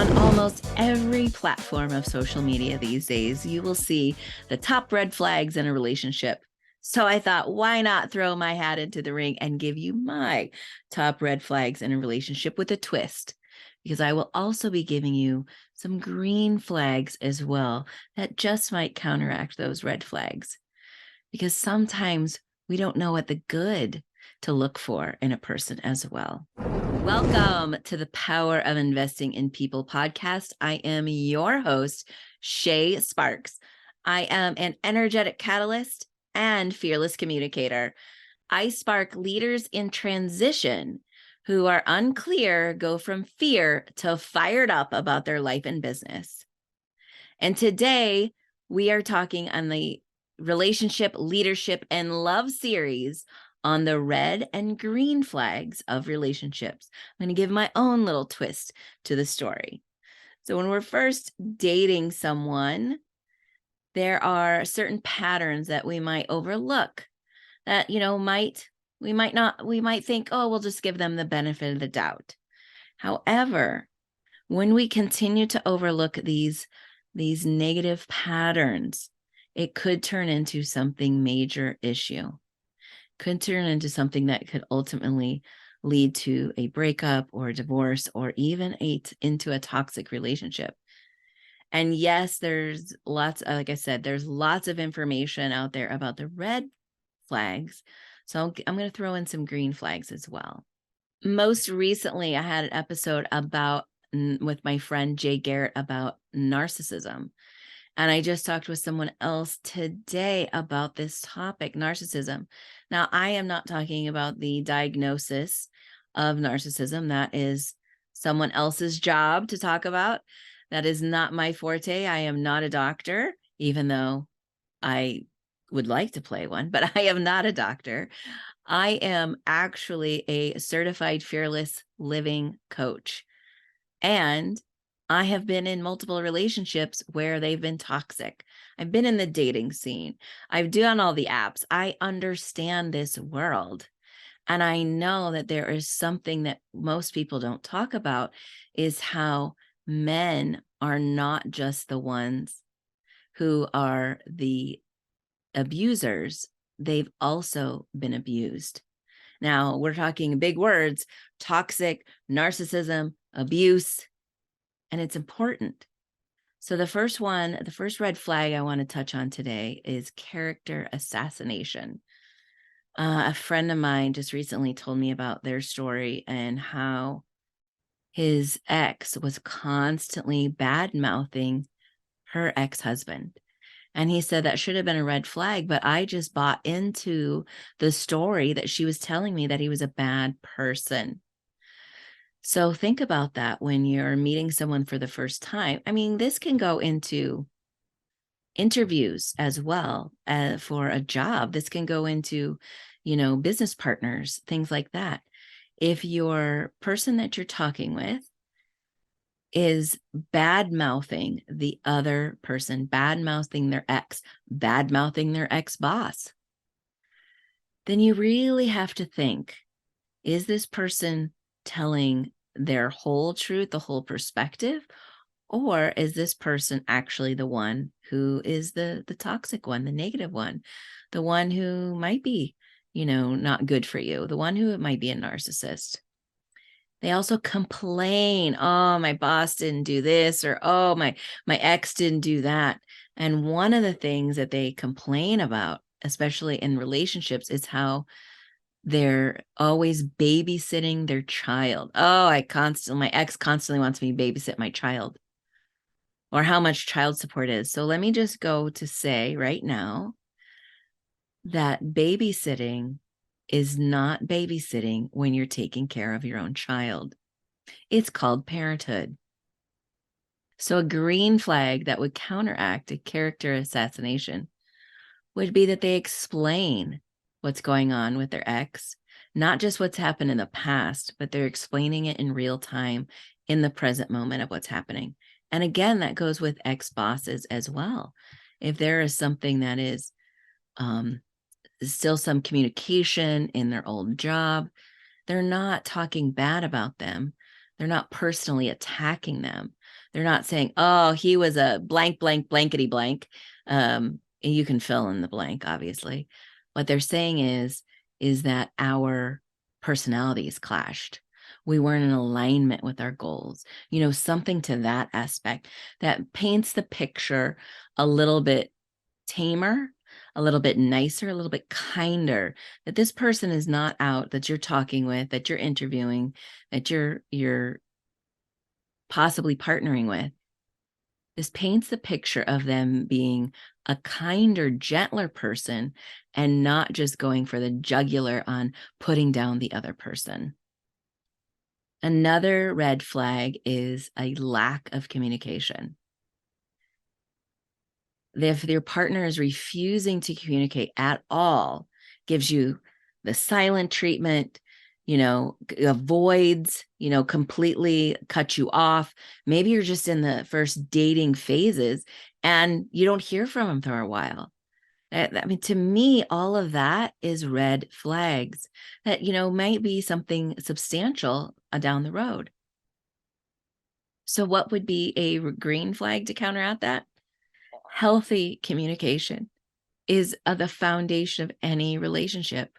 On almost every platform of social media these days, you will see the top red flags in a relationship. So I thought, why not throw my hat into the ring and give you my top red flags in a relationship with a twist? Because I will also be giving you some green flags as well that just might counteract those red flags. Because sometimes we don't know what the good to look for in a person as well. Welcome to the Power of Investing in People podcast. I am your host, Shā Sparks. I am an energetic catalyst and fearless communicator. I spark leaders in transition who are unclear, go from fear to fired up about their life and business. And today we are talking on the Relationship, Leadership, and Love series on the red and green flags of relationships. I'm going to give my own little twist to the story. So when we're first dating someone, there are certain patterns that we might overlook that, we might think, oh, we'll just give them the benefit of the doubt. However, when we continue to overlook these negative patterns, it could turn into something major issue. Could turn into something that could ultimately lead to a breakup or a divorce or even into a toxic relationship. And yes, there's lots, like I said, there's lots of information out there about the red flags. So I'm going to throw in some green flags as well. Most recently, I had an episode with my friend Jay Garrett about narcissism. And I just talked with someone else today about this topic, narcissism. Now, I am not talking about the diagnosis of narcissism. That is someone else's job to talk about. That is not my forte. I am not a doctor, even though I would like to play one, but I am not a doctor. I am actually a certified fearless living coach. And I have been in multiple relationships where they've been toxic. I've been in the dating scene. I've done all the apps. I understand this world. And I know that there is something that most people don't talk about is how men are not just the ones who are the abusers. They've also been abused. Now, we're talking big words: toxic, narcissism, abuse. And it's important. So the first red flag I want to touch on today is character assassination. A friend of mine just recently told me about their story and how his ex was constantly bad-mouthing her ex-husband. And he said that should have been a red flag, but I just bought into the story that she was telling me that he was a bad person. So think about that when you're meeting someone for the first time. I mean, this can go into interviews as well for a job. This can go into, business partners, things like that. If your person that you're talking with is bad-mouthing the other person, bad-mouthing their ex, bad-mouthing their ex-boss, then you really have to think, is this person telling their whole truth, the whole perspective? Or is this person actually the one who is the toxic one, the negative one, the one who might be, not good for you, the one who might be a narcissist? They also complain, oh, my boss didn't do this, or oh, my ex didn't do that. And one of the things that they complain about, especially in relationships, is how they're always babysitting their child. Oh, my ex constantly wants me to babysit my child, or how much child support is. So let me just go to say right now that babysitting is not babysitting when you're taking care of your own child. It's called parenthood. So a green flag that would counteract a character assassination would be that they explain what's going on with their ex, not just what's happened in the past, but they're explaining it in real time in the present moment of what's happening. And again, that goes with ex-bosses as well. If there is something that is still some communication in their old job, they're not talking bad about them. They're not personally attacking them, They're not saying, oh, he was a blank, blank, blankety blank. And you can fill in the blank, obviously. What they're saying is that our personalities clashed. We weren't in alignment with our goals, something to that aspect that paints the picture a little bit tamer, a little bit nicer, a little bit kinder, that this person is not out, that you're talking with, that you're interviewing, that you're possibly partnering with. This paints the picture of them being a kinder, gentler person and not just going for the jugular on putting down the other person. Another red flag is a lack of communication. If your partner is refusing to communicate at all, gives you the silent treatment, avoids, completely cut you off. Maybe you're just in the first dating phases and you don't hear from them for a while. I mean, to me, all of that is red flags that, might be something substantial down the road. So what would be a green flag to counteract that? Healthy communication is the foundation of any relationship.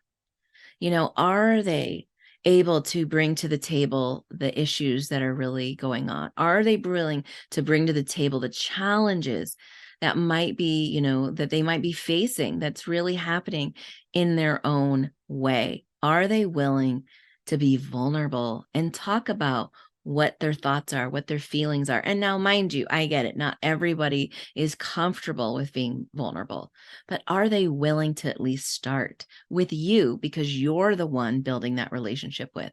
Are they able to bring to the table the issues that are really going on? Are they willing to bring to the table the challenges that might be, that they might be facing that's really happening in their own way? Are they willing to be vulnerable and talk about what their thoughts are, what their feelings are? And now, mind you, I get it. Not everybody is comfortable with being vulnerable, but are they willing to at least start with you because you're the one building that relationship with?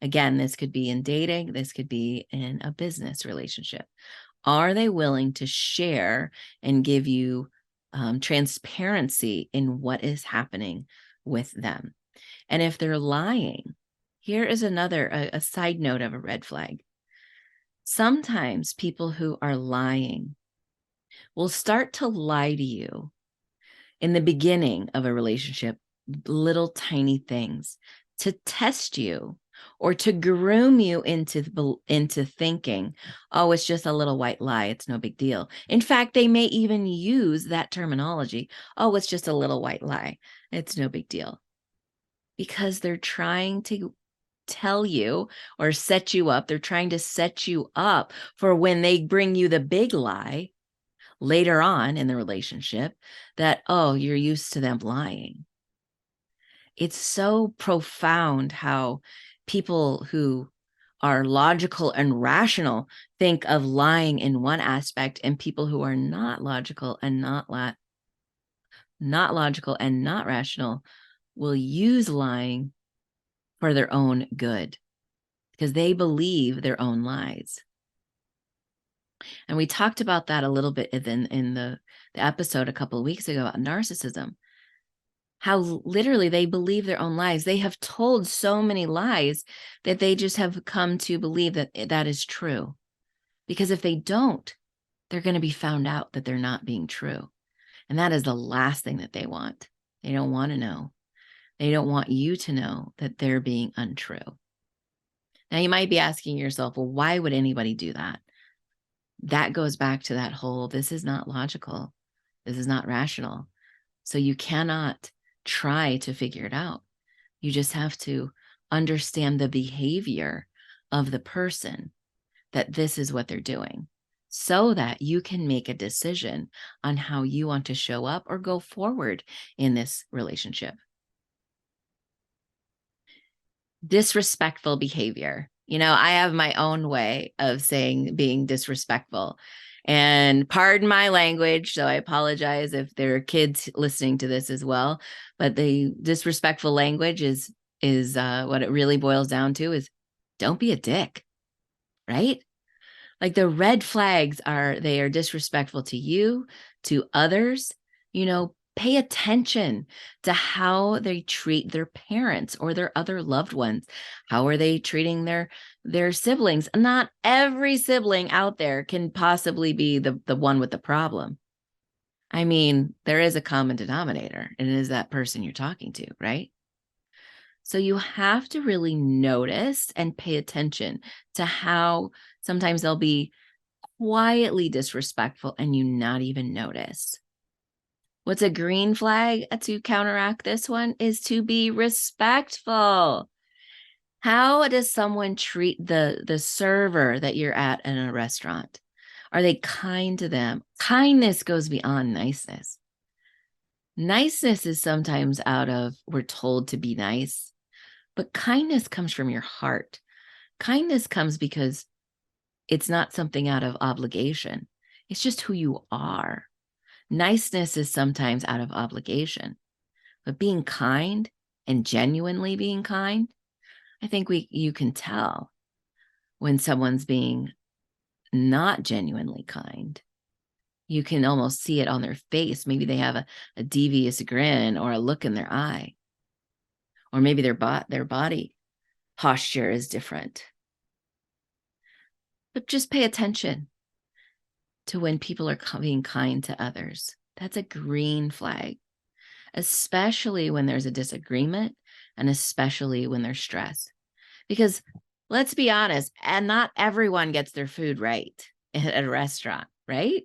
Again, this could be in dating. This could be in a business relationship. Are they willing to share and give you transparency in what is happening with them? And if they're lying, here is another, a side note of a red flag. Sometimes people who are lying will start to lie to you in the beginning of a relationship, little tiny things to test you or to groom you into thinking, oh, it's just a little white lie. It's no big deal. In fact, they may even use that terminology. Oh, it's just a little white lie. It's no big deal. Because they're trying to tell you or set you up. They're trying to set you up for when they bring you the big lie later on in the relationship that, oh, you're used to them lying. It's so profound how people who are logical and rational think of lying in one aspect, and people who are not logical and not logical and not rational will use lying for their own good because they believe their own lies. And we talked about that a little bit in the episode a couple of weeks ago about narcissism, how literally they believe their own lies. They have told so many lies that they just have come to believe that that is true. Because if they don't, they're going to be found out that they're not being true. And that is the last thing that they want. They don't want to know. They don't want you to know that they're being untrue. Now, you might be asking yourself, well, why would anybody do that? That goes back to that whole, this is not logical. This is not rational. So you cannot try to figure it out. You just have to understand the behavior of the person, that this is what they're doing, so that you can make a decision on how you want to show up or go forward in this relationship. Disrespectful behavior. I have my own way of saying being disrespectful. And pardon my language, so I apologize if there are kids listening to this as well. But the disrespectful language is what it really boils down to is don't be a dick, right? Like the red flags they are disrespectful to you, to others. Pay attention to how they treat their parents or their other loved ones. How are they treating their siblings? Not every sibling out there can possibly be the one with the problem. I mean, there is a common denominator, and it is that person you're talking to, right? So you have to really notice and pay attention to how sometimes they'll be quietly disrespectful and you not even notice. What's a green flag to counteract this one is to be respectful. How does someone treat the server that you're at in a restaurant? Are they kind to them? Kindness goes beyond niceness. Niceness is sometimes out of, we're told to be nice, but kindness comes from your heart. Kindness comes because it's not something out of obligation. It's just who you are. Niceness is sometimes out of obligation, but being kind and genuinely being kind, I think you can tell when someone's being not genuinely kind. You can almost see it on their face. Maybe they have a devious grin or a look in their eye, or maybe their body posture is different. But just pay attention to when people are being kind to others. That's a green flag, especially when there's a disagreement and especially when there's stress. Because let's be honest, and not everyone gets their food right at a restaurant, right?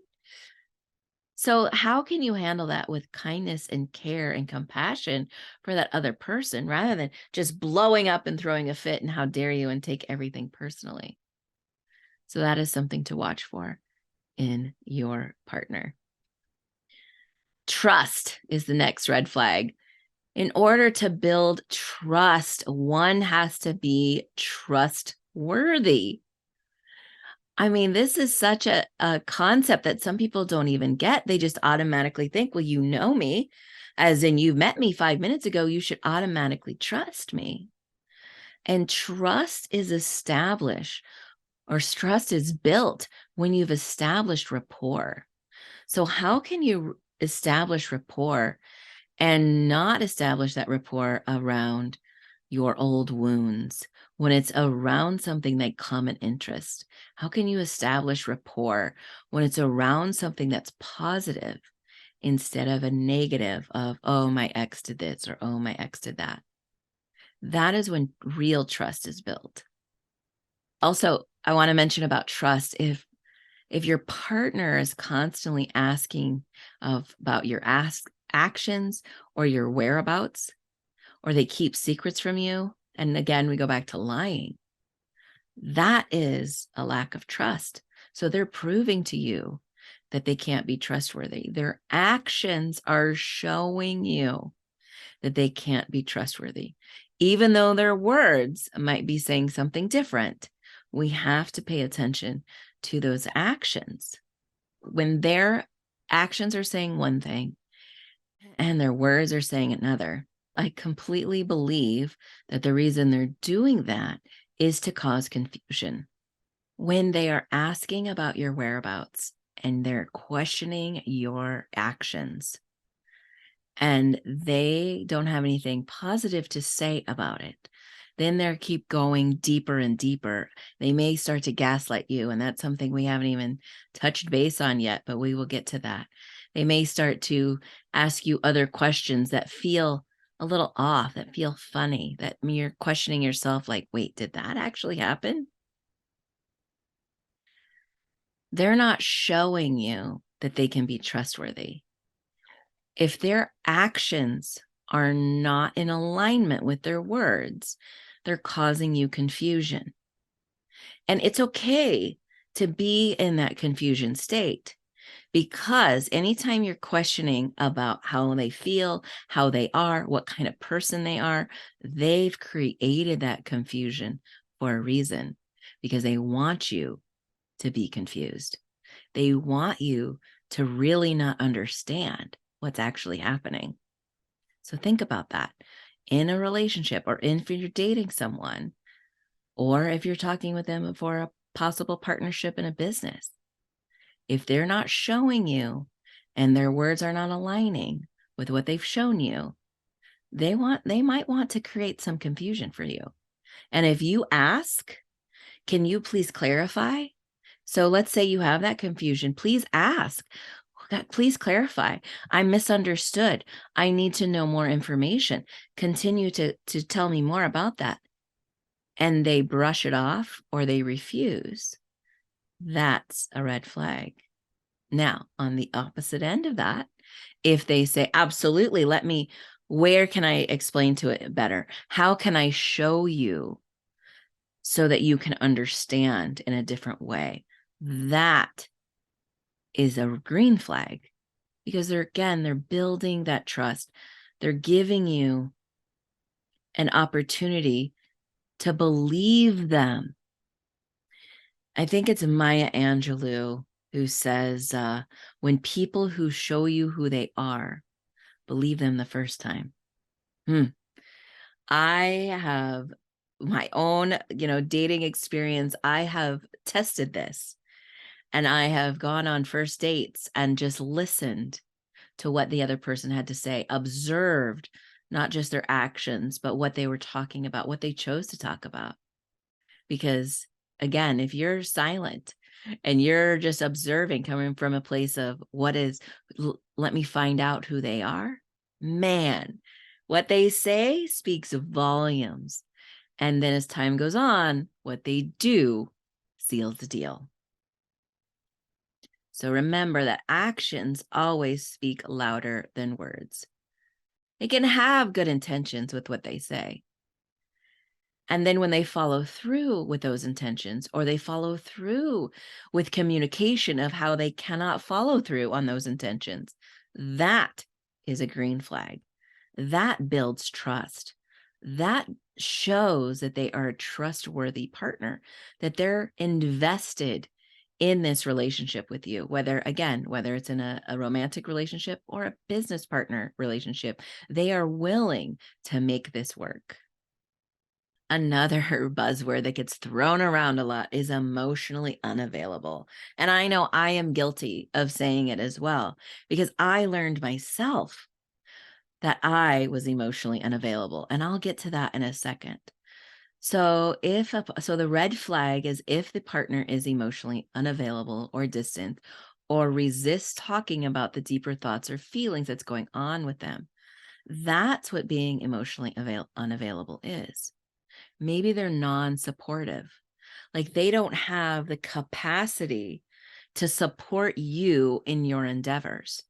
So how can you handle that with kindness and care and compassion for that other person rather than just blowing up and throwing a fit and how dare you and take everything personally? So that is something to watch for in your partner. Trust is the next red flag. In order to build trust, one has to be trustworthy. I mean, this is such a concept that some people don't even get. They just automatically think, well, you know me, as in you met me 5 minutes ago, you should automatically trust me. And trust is established, or trust is built when you've established rapport. So how can you establish rapport and not establish that rapport around your old wounds when it's around something like common interest? How can you establish rapport when it's around something that's positive instead of a negative of, oh, my ex did this or oh, my ex did that? That is when real trust is built. Also, I want to mention about trust. If your partner is constantly asking about your actions or your whereabouts, or they keep secrets from you, and again, we go back to lying, that is a lack of trust. So they're proving to you that they can't be trustworthy. Their actions are showing you that they can't be trustworthy. Even though their words might be saying something different, we have to pay attention to those actions. When their actions are saying one thing and their words are saying another, I completely believe that the reason they're doing that is to cause confusion. When they are asking about your whereabouts and they're questioning your actions and they don't have anything positive to say about it, then they keep going deeper and deeper. They may start to gaslight you, and that's something we haven't even touched base on yet, but we will get to that. They may start to ask you other questions that feel a little off, that feel funny, that you're questioning yourself like, wait, did that actually happen? They're not showing you that they can be trustworthy. If their actions are not in alignment with their words, they're causing you confusion. And it's okay to be in that confusion state, because anytime you're questioning about how they feel, how they are, what kind of person they are, they've created that confusion for a reason, because they want you to be confused. They want you to really not understand what's actually happening. So think about that in a relationship, or if you're dating someone, or if you're talking with them for a possible partnership in a business. If they're not showing you and their words are not aligning with what they've shown you, they might want to create some confusion for you. And if you ask, can you please clarify? So let's say you have that confusion, please ask. Please clarify. I misunderstood. I need to know more information. Continue to tell me more about that. And they brush it off or they refuse, That's a red flag. Now, on the opposite end of that, if they say, absolutely, where can I explain to it better? How can I show you so that you can understand in a different way? That is a green flag, because they're building that trust. They're giving you an opportunity to believe them. I think it's Maya Angelou who says, when people who show you who they are, believe them the first time. I have my own, dating experience. I have tested this, and I have gone on first dates and just listened to what the other person had to say, observed not just their actions, but what they were talking about, what they chose to talk about. Because again, if you're silent and you're just observing, coming from a place of let me find out who they are, man, what they say speaks volumes. And then as time goes on, what they do seals the deal. So remember that actions always speak louder than words. They can have good intentions with what they say. And then when they follow through with those intentions, or they follow through with communication of how they cannot follow through on those intentions, that is a green flag. That builds trust. That shows that they are a trustworthy partner, that they're invested in this relationship with you, whether it's in a romantic relationship or a business partner relationship, they are willing to make this work. Another buzzword that gets thrown around a lot is emotionally unavailable. And I know I am guilty of saying it as well, because I learned myself that I was emotionally unavailable. And I'll get to that in a second. So the red flag is if the partner is emotionally unavailable or distant, or resists talking about the deeper thoughts or feelings that's going on with them. That's what being emotionally unavailable is. Maybe they're non-supportive. Like they don't have the capacity to support you in your endeavors.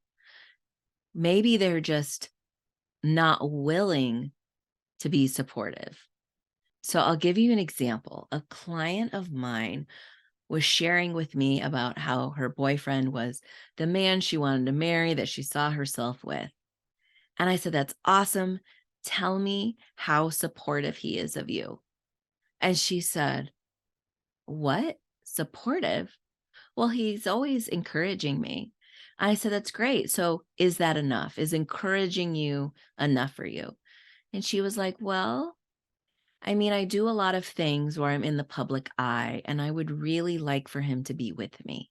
Maybe they're just not willing to be supportive. So I'll give you an example. A client of mine was sharing with me about how her boyfriend was the man she wanted to marry, that she saw herself with. And I said, that's awesome. Tell me how supportive he is of you. And she said, what? Supportive? Well, he's always encouraging me. I said, that's great. So is that enough? Is encouraging you enough for you? And she was like, well, I mean, I do a lot of things where I'm in the public eye, and I would really like for him to be with me.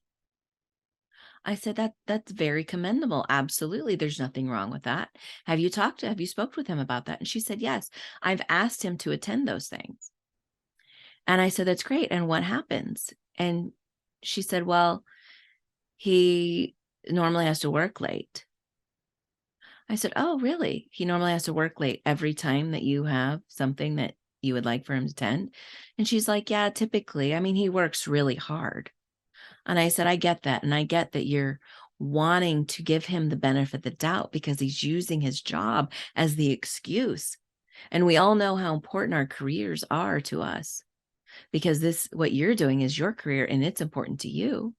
I said, that's very commendable. Absolutely. There's nothing wrong with that. Have you spoke with him about that? And she said, yes, I've asked him to attend those things. And I said, that's great. And what happens? And she said, well, he normally has to work late. I said, oh, really? He normally has to work late every time that you have something that you would like for him to attend? And she's like, yeah, typically. I mean, he works really hard. And I said, I get that. And I get that you're wanting to give him the benefit of the doubt because he's using his job as the excuse. And we all know how important our careers are to us, because what you're doing is your career and it's important to you.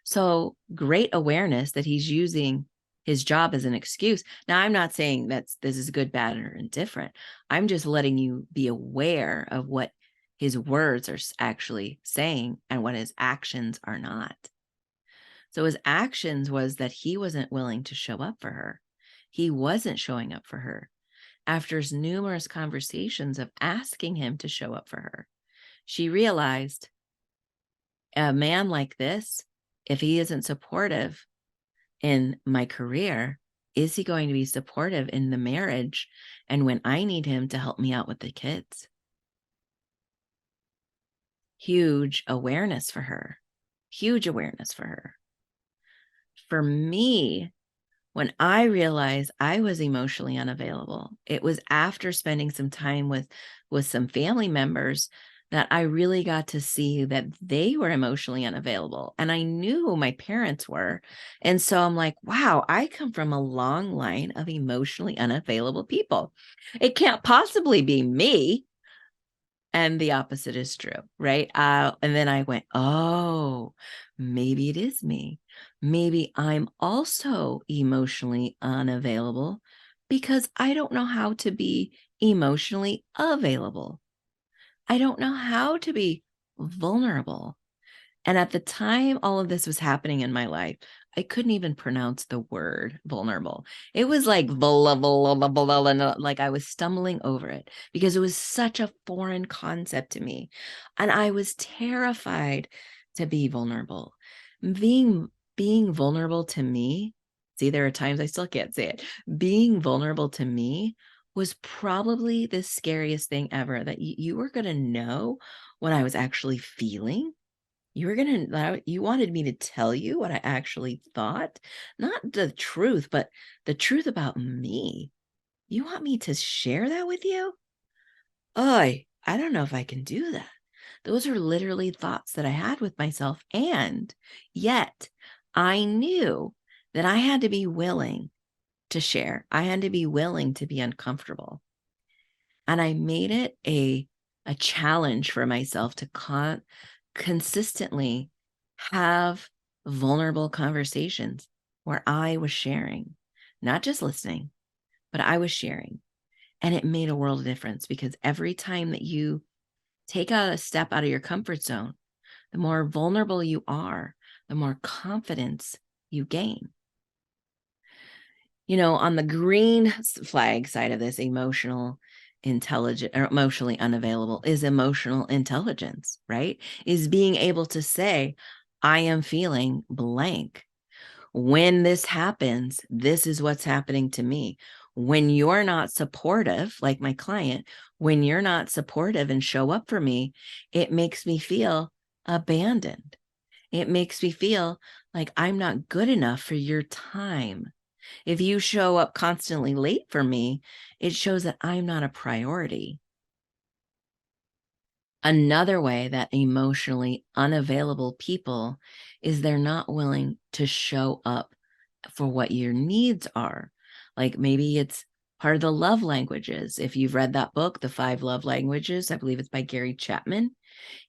So great awareness that he's using his job as an excuse. Now, I'm not saying this is good, bad, or indifferent. I'm just letting you be aware of what his words are actually saying and what his actions are not. So his actions was that he wasn't willing to show up for her. He wasn't showing up for her. After numerous conversations of asking him to show up for her, she realized a man like this, if he isn't supportive in my career, is he going to be supportive in the marriage and when I need him to help me out with the kids? Huge awareness for her. Huge awareness for her. For me, when I realized I was emotionally unavailable, it was after spending some time with some family members that I really got to see that they were emotionally unavailable. And I knew who my parents were. And so I'm like, wow, I come from a long line of emotionally unavailable people. It can't possibly be me. And the opposite is true, right? And then I went, oh, maybe it is me. Maybe I'm also emotionally unavailable because I don't know how to be emotionally available. I don't know how to be vulnerable. And at the time all of this was happening in my life, I couldn't even pronounce the word vulnerable. It was like like I was stumbling over it because it was such a foreign concept to me. And I was terrified to be vulnerable. Being vulnerable to me, see, there are times I still can't say it. Being vulnerable to me was probably the scariest thing ever, that you were going to know what I was actually feeling. You wanted me to tell you what I actually thought, not the truth, but the truth about me. You want me to share that with you? Oh, I don't know if I can do that. Those are literally thoughts that I had with myself. And yet I knew that I had to be willing to share. I had to be willing to be uncomfortable. And I made it a challenge for myself to consistently have vulnerable conversations where I was sharing, not just listening, but I was sharing. And it made a world of difference, because every time that you take a step out of your comfort zone, the more vulnerable you are, the more confidence you gain. On the green flag side of this, emotional intelligent or emotionally unavailable, is emotional intelligence, right? Is being able to say, I am feeling blank. When this happens, this is what's happening to me. When you're not supportive, like my client, when you're not supportive and show up for me, it makes me feel abandoned. It makes me feel like I'm not good enough for your time. If you show up constantly late for me, it shows that I'm not a priority. Another way that emotionally unavailable people is they're not willing to show up for what your needs are. Like maybe it's part of the love languages. If you've read that book, The 5 Love Languages, I believe it's by Gary Chapman,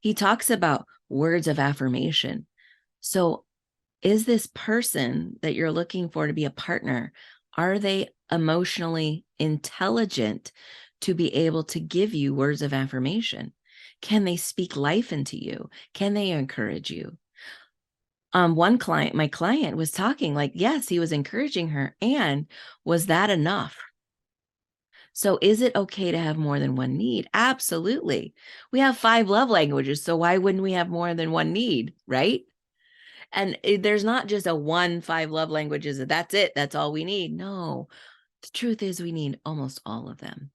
he talks about words of affirmation. So is this person that you're looking for to be a partner, are they emotionally intelligent to be able to give you words of affirmation? Can they speak life into you? Can they encourage you? My client was talking like, yes, he was encouraging her. And was that enough? So is it okay to have more than one need? Absolutely. We have 5 love languages. So why wouldn't we have more than one need, right? And there's not just a 5 love languages. That's it. That's all we need. No, the truth is we need almost all of them.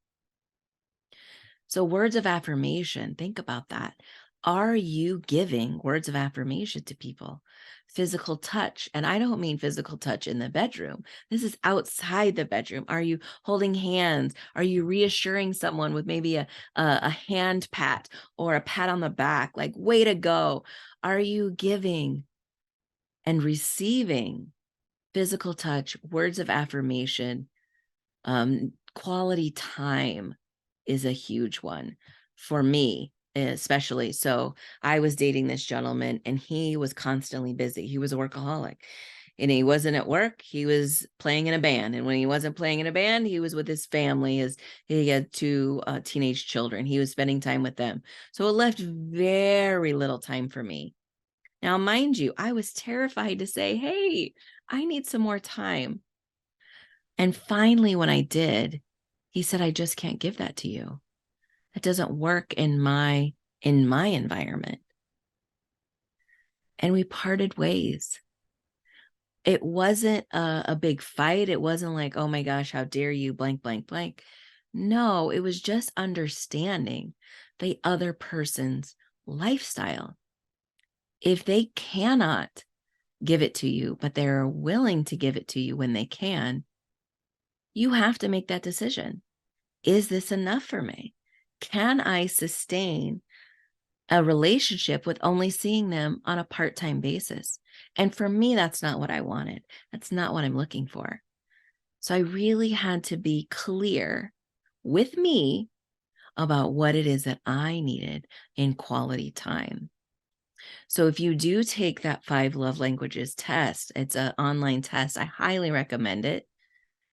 So words of affirmation, think about that. Are you giving words of affirmation to people? Physical touch. And I don't mean physical touch in the bedroom. This is outside the bedroom. Are you holding hands? Are you reassuring someone with maybe a hand pat or a pat on the back? Like, way to go. Are you giving and receiving physical touch, words of affirmation? Quality time is a huge one for me, especially. So I was dating this gentleman and he was constantly busy. He was a workaholic and he wasn't at work. He was playing in a band. And when he wasn't playing in a band, he was with his family. He had 2 teenage children. He was spending time with them. So it left very little time for me. Now, mind you, I was terrified to say, hey, I need some more time. And finally, when I did, he said, I just can't give that to you. It doesn't work in my environment. And we parted ways. It wasn't a big fight. It wasn't like, oh my gosh, how dare you, blank, blank, blank. No, it was just understanding the other person's lifestyle. If they cannot give it to you, but they're willing to give it to you when they can, you have to make that decision. Is this enough for me? Can I sustain a relationship with only seeing them on a part-time basis. And for me, that's not what I wanted. That's not what I'm looking for. So I really had to be clear with me about what it is that I needed in quality time. So if you do take that 5 love languages test, it's an online test. I highly recommend it.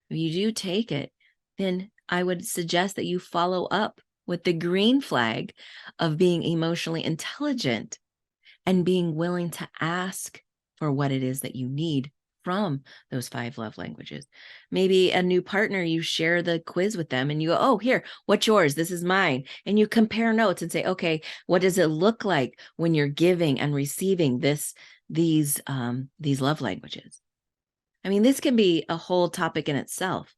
If you do take it, then I would suggest that you follow up with the green flag of being emotionally intelligent and being willing to ask for what it is that you need from those 5 love languages. Maybe a new partner, you share the quiz with them and you go, oh, here, what's yours? This is mine. And you compare notes and say, okay, what does it look like when you're giving and receiving these love languages? I mean, this can be a whole topic in itself,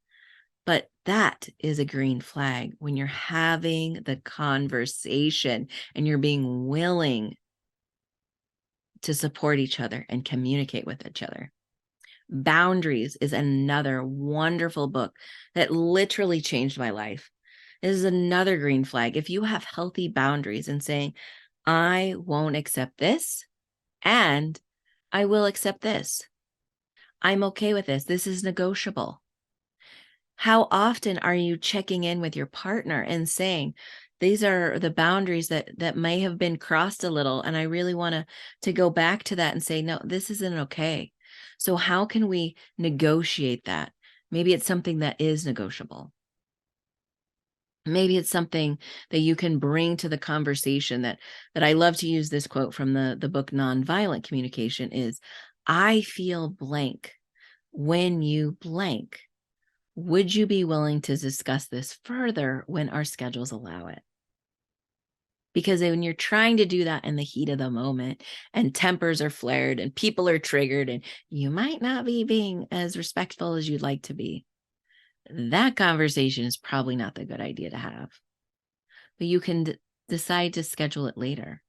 but that is a green flag when you're having the conversation and you're being willing to support each other and communicate with each other. Boundaries is another wonderful book that literally changed my life. This is another green flag. If you have healthy boundaries and saying, I won't accept this and I will accept this. I'm okay with this. This is negotiable. How often are you checking in with your partner and saying, these are the boundaries that may have been crossed a little, and I really want to go back to that and say, no, this isn't okay. So how can we negotiate that? Maybe it's something that is negotiable. Maybe it's something that you can bring to the conversation that I love to use this quote from the book Nonviolent Communication is, I feel blank when you blank. Would you be willing to discuss this further when our schedules allow it? Because when you're trying to do that in the heat of the moment and tempers are flared and people are triggered and you might not be being as respectful as you'd like to be, that conversation is probably not the good idea to have. But you can decide to schedule it later.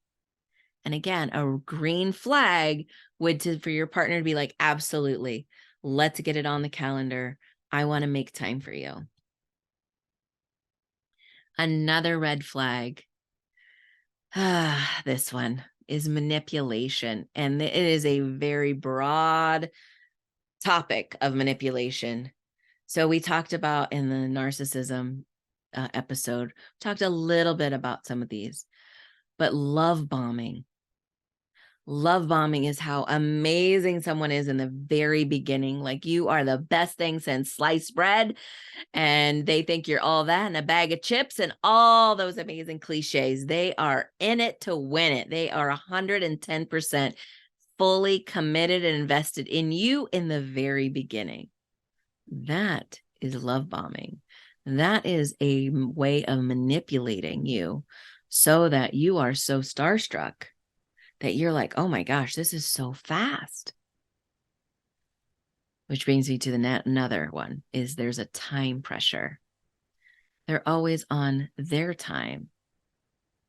And again, a green flag for your partner to be like, absolutely, let's get it on the calendar. I want to make time for you. Another red flag. This one is manipulation. And it is a very broad topic of manipulation. So we talked about in the narcissism episode, talked a little bit about some of these, but love bombing. Love bombing is how amazing someone is in the very beginning. Like, you are the best thing since sliced bread, and they think you're all that and a bag of chips and all those amazing cliches. They are in it to win it. They are 110% fully committed and invested in you in the very beginning. That is love bombing. That is a way of manipulating you so that you are so starstruck that you're like, oh my gosh, this is so fast. Which brings me to another one is there's a time pressure. They're always on their time.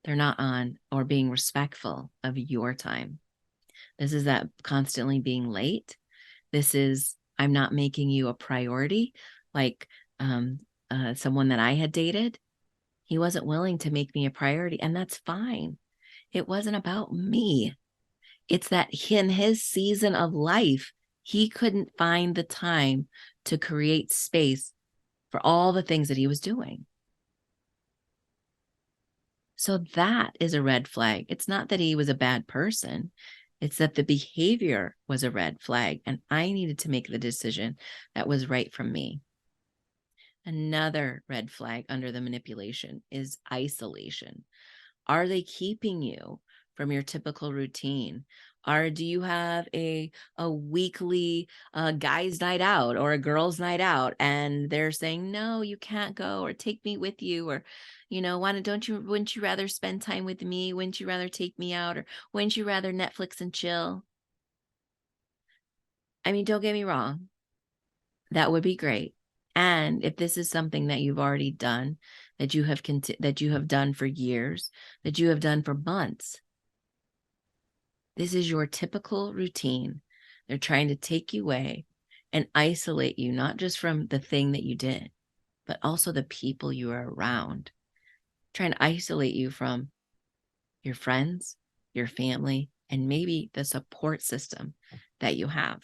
They're not on or being respectful of your time. This is that constantly being late. This is, I'm not making you a priority. Like someone that I had dated, he wasn't willing to make me a priority, and that's fine. It wasn't about me. It's that in his season of life, he couldn't find the time to create space for all the things that he was doing. So that is a red flag. It's not that he was a bad person. It's that the behavior was a red flag, and I needed to make the decision that was right for me. Another red flag under the manipulation is isolation. Are they keeping you from your typical routine? Do you have a weekly guys night out or a girls night out, and they're saying, no, you can't go, or take me with you, or, wouldn't you rather spend time with me? Wouldn't you rather take me out? Or wouldn't you rather Netflix and chill? I mean, don't get me wrong. That would be great. And if this is something that you've already done, that you have done for years, that you have done for months, this is your typical routine. They're trying to take you away and isolate you, not just from the thing that you did, but also the people you are around, trying to isolate you from your friends, your family, and maybe the support system that you have.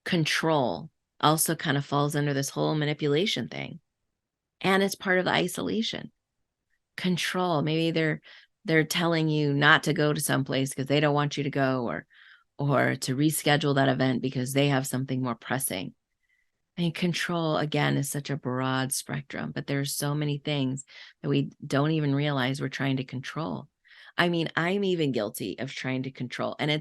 Control also kind of falls under this whole manipulation thing. And it's part of the isolation. Control, maybe they're telling you not to go to some place because they don't want you to go, or to reschedule that event because they have something more pressing. I mean, control, again, is such a broad spectrum, but there's so many things that we don't even realize we're trying to control. I mean, I'm even guilty of trying to control, and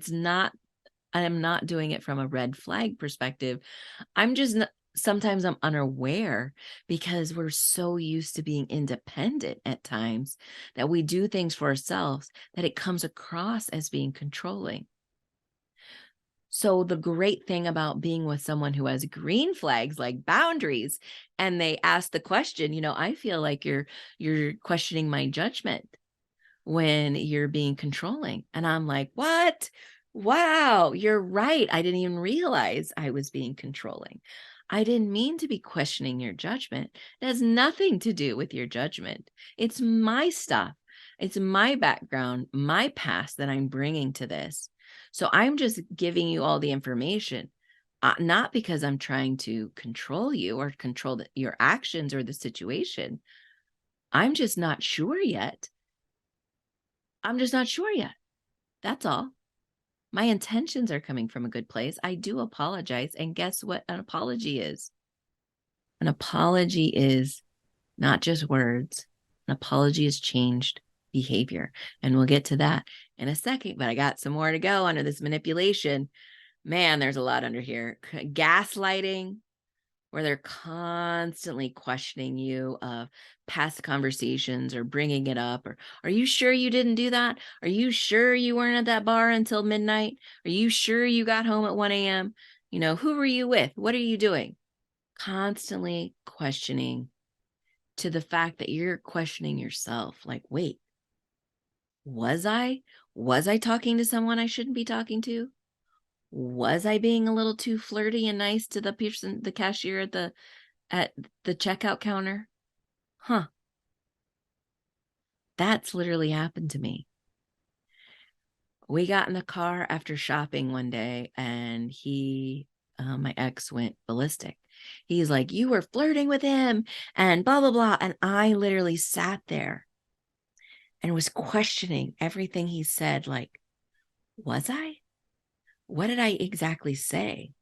I'm not doing it from a red flag perspective. Sometimes I'm unaware because we're so used to being independent at times that we do things for ourselves that it comes across as being controlling. So the great thing about being with someone who has green flags like boundaries, and they ask the question, I feel like you're questioning my judgment when you're being controlling. And I'm like, what? Wow, you're right. I didn't even realize I was being controlling. I didn't mean to be questioning your judgment. It has nothing to do with your judgment. It's my stuff. It's my background, my past that I'm bringing to this. So I'm just giving you all the information, not because I'm trying to control you or control your actions or the situation. I'm just not sure yet. I'm just not sure yet. That's all. My intentions are coming from a good place. I do apologize. And guess what an apology is? An apology is not just words. An apology is changed behavior. And we'll get to that in a second, but I got some more to go under this manipulation. Man, there's a lot under here. Gaslighting, where they're constantly questioning you of past conversations or bringing it up, or are you sure you didn't do that? Are you sure you weren't at that bar until midnight? Are you sure you got home at 1 a.m.? Who were you with? What are you doing? Constantly questioning, to the fact that you're questioning yourself. Like, wait, was I talking to someone I shouldn't be talking to? Was I being a little too flirty and nice to the person, the cashier at the checkout counter? Huh. That's literally happened to me. We got in the car after shopping one day, and my ex went ballistic. He's like, you were flirting with him and blah, blah, blah. And I literally sat there and was questioning everything he said. Like, was I? What did I exactly say?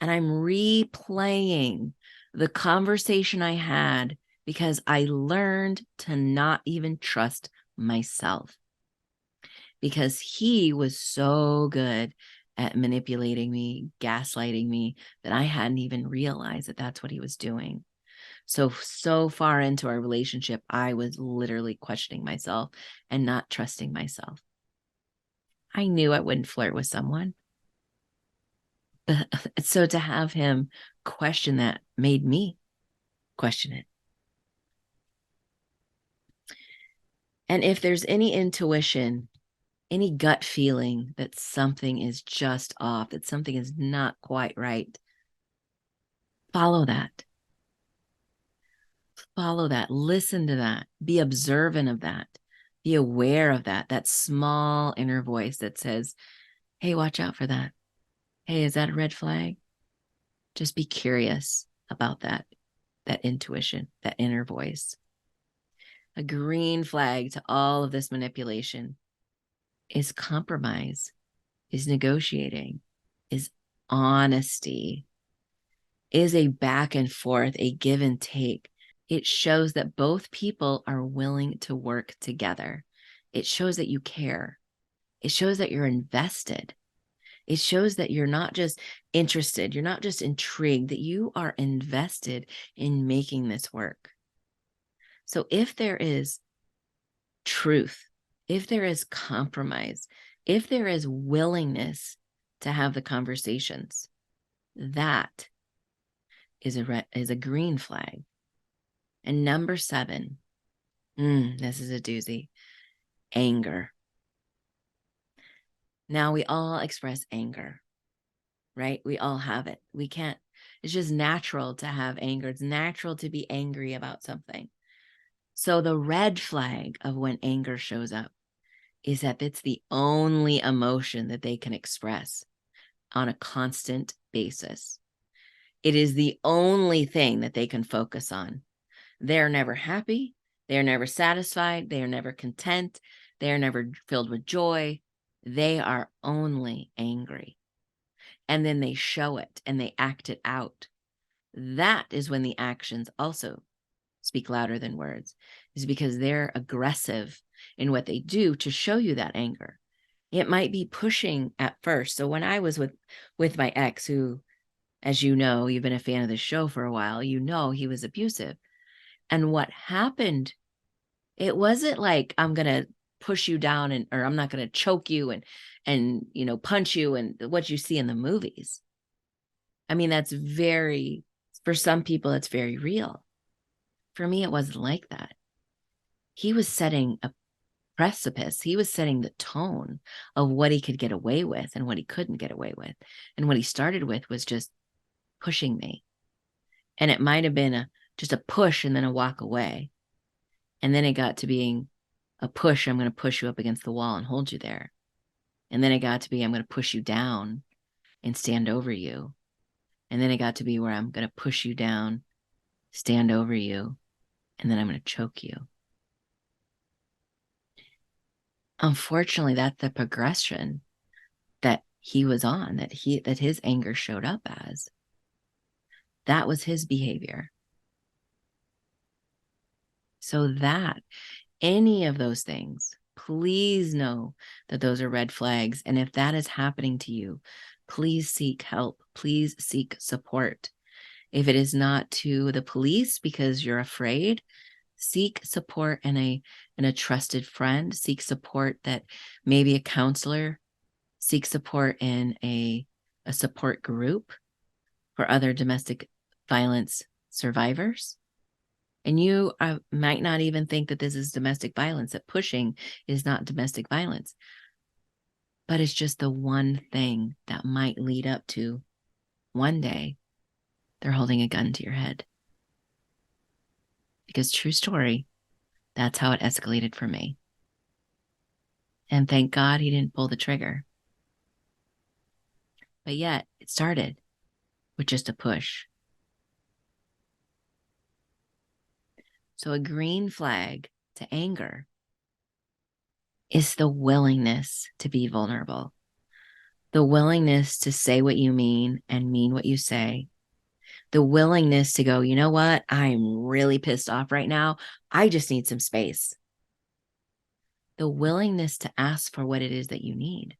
And I'm replaying the conversation I had because I learned to not even trust myself, because he was so good at manipulating me, gaslighting me, that I hadn't even realized that that's what he was doing. So far into our relationship, I was literally questioning myself and not trusting myself. I knew I wouldn't flirt with someone. But so to have him question that made me question it. And if there's any intuition, any gut feeling that something is just off, that something is not quite right, follow that. Follow that. Listen to that. Be observant of that. Be aware of that small inner voice that says, hey, watch out for that. Hey, is that a red flag? Just be curious about that intuition, that inner voice. A green flag to all of this manipulation is compromise, is negotiating, is honesty, is a back and forth, a give and take. It shows that both people are willing to work together. It shows that you care. It shows that you're invested. It shows that you're not just interested, you're not just intrigued, that you are invested in making this work. So if there is truth, if there is compromise, if there is willingness to have the conversations, that is a green flag. And number 7, this is a doozy, anger. Now, we all express anger, right? We all have it. It's just natural to have anger. It's natural to be angry about something. So the red flag of when anger shows up is that it's the only emotion that they can express on a constant basis. It is the only thing that they can focus on. They're never happy. They're never satisfied. They are never content. They are never filled with joy. They are only angry. And then they show it and they act it out. That is when the actions also speak louder than words, is because they're aggressive in what they do to show you that anger. It might be pushing at first. So when I was with my ex, who, as you know, you've been a fan of the show for a while, you know he was abusive. And what happened, it wasn't like I'm going to push you down and or I'm not going to choke you and punch you and what you see in the movies. I mean, that's very, for some people, it's very real. For me, it wasn't like that. He was setting a precipice. He was setting the tone of what he could get away with and what he couldn't get away with. And what he started with was just pushing me. And it might have been just a push and then a walk away. And then it got to being a push. I'm going to push you up against the wall and hold you there. And then it got to be, I'm going to push you down and stand over you. And then it got to be where I'm going to push you down, stand over you, and then I'm going to choke you. Unfortunately, that's the progression that he was on, that his anger showed up as. That was his behavior. So that any of those things, please know that those are red flags. And if that is happening to you, please seek help. Please seek support. If it is not to the police because you're afraid, seek support in a trusted friend. Seek support that maybe a counselor. Seek support in a support group for other domestic violence survivors. And you might not even think that this is domestic violence, that pushing is not domestic violence. But it's just the one thing that might lead up to one day they're holding a gun to your head. Because true story, that's how it escalated for me. And thank God he didn't pull the trigger. But yet it started with just a push. So a green flag to anger is the willingness to be vulnerable, the willingness to say what you mean and mean what you say, the willingness to go, you know what? I'm really pissed off right now. I just need some space. The willingness to ask for what it is that you need.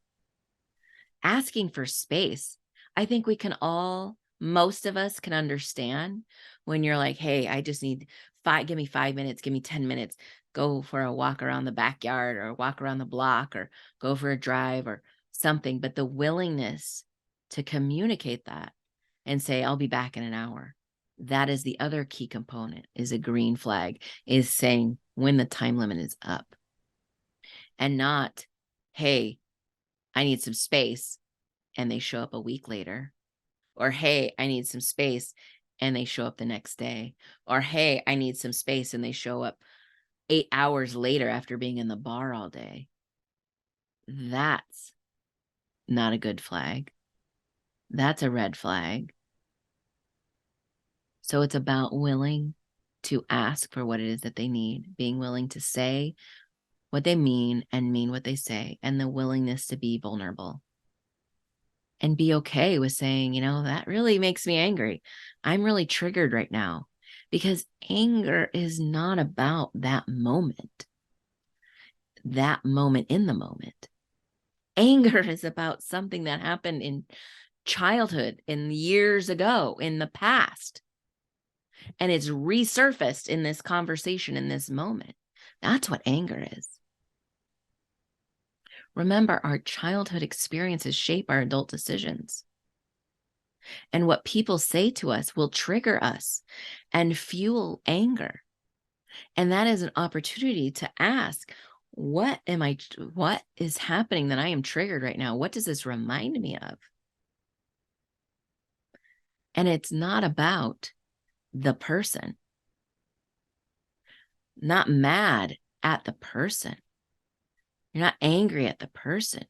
Asking for space. I think we can all, most of us can understand when you're like, hey, I just need give me 5 minutes, give me 10 minutes, go for a walk around the backyard or walk around the block or go for a drive or something. But the willingness to communicate that and say, I'll be back in an hour. That is the other key component, is a green flag, is saying when the time limit is up. And not, hey, I need some space, and they show up a week later. Or, hey, I need some space, and they show up the next day. Or, hey, I need some space, and they show up 8 hours later after being in the bar all day. That's not a good flag. That's a red flag. So it's about willing to ask for what it is that they need, being willing to say what they mean and mean what they say, and the willingness to be vulnerable. And be okay with saying, that really makes me angry. I'm really triggered right now, because anger is not about that moment in the moment. Anger is about something that happened in childhood, in years ago, in the past. And it's resurfaced in this conversation, in this moment. That's what anger is. Remember, our childhood experiences shape our adult decisions. And what people say to us will trigger us and fuel anger. And that is an opportunity to ask, what is happening that I am triggered right now? What does this remind me of? And it's not about the person. not mad at the person. You're not angry at the person.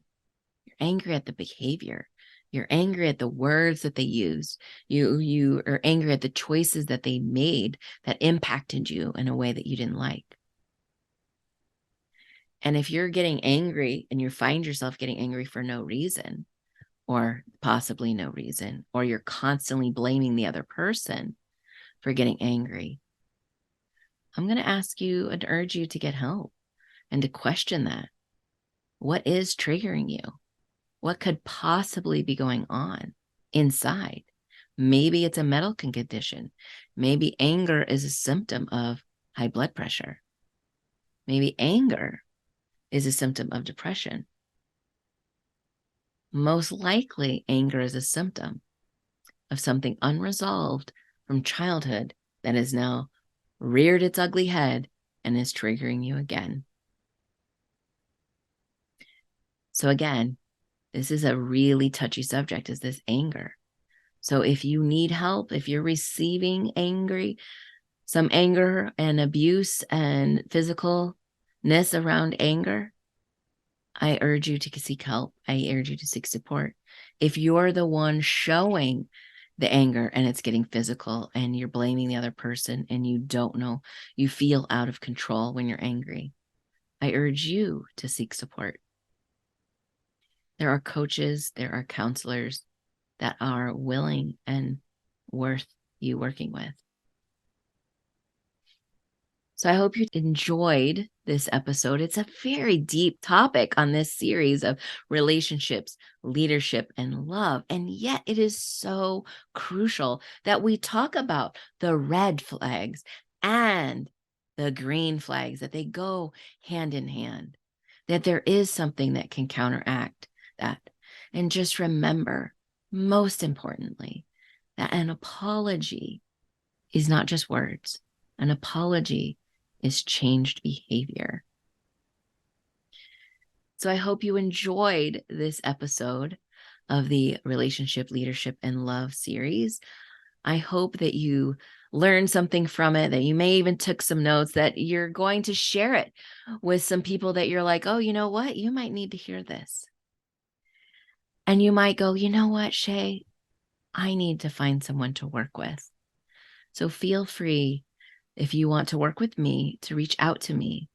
You're angry at the behavior. You're angry at the words that they used. You are angry at the choices that they made that impacted you in a way that you didn't like. And if you're getting angry and you find yourself getting angry for no reason, or possibly no reason, or you're constantly blaming the other person for getting angry, I'm going to ask you and urge you to get help and to question that. What is triggering you? What could possibly be going on inside? Maybe it's a medical condition. Maybe anger is a symptom of high blood pressure. Maybe anger is a symptom of depression. Most likely, anger is a symptom of something unresolved from childhood that has now reared its ugly head and is triggering you again. So again, this is a really touchy subject, is this anger. So if you need help, if you're receiving some anger and abuse and physicalness around anger, I urge you to seek help. I urge you to seek support. If you're the one showing the anger and it's getting physical and you're blaming the other person and you don't know, you feel out of control when you're angry, I urge you to seek support. There are coaches, there are counselors that are willing and worth you working with. So I hope you enjoyed this episode. It's a very deep topic on this series of relationships, leadership, and love. And yet it is so crucial that we talk about the red flags and the green flags, that they go hand in hand, that there is something that can counteract that. And just remember, most importantly, that an apology is not just words. An apology is changed behavior. So I hope you enjoyed this episode of the Relationship, Leadership, and Love series. I hope that you learned something from it, that you may even took some notes, that you're going to share it with some people that you're like, oh, you know what? You might need to hear this. And you might go, you know what, Shay? I need to find someone to work with. So feel free, if you want to work with me, to reach out to me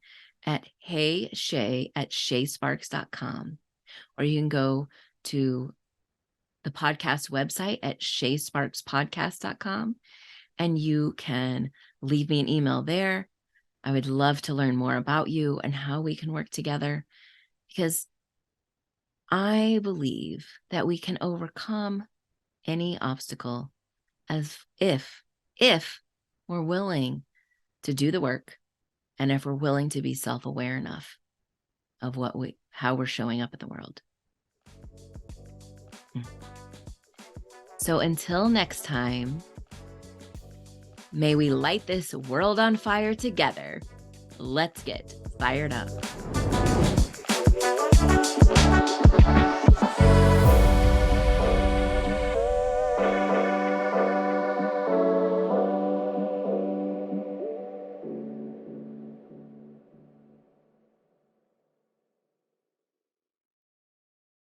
at heyshay@shasparks.com, or you can go to the podcast website at shasparkspodcast.com, and you can leave me an email there. I would love to learn more about you and how we can work together, because I believe that we can overcome any obstacle as if we're willing to do the work, and if we're willing to be self-aware enough of how we're showing up in the world. So until next time, may we light this world on fire together. Let's get fired up.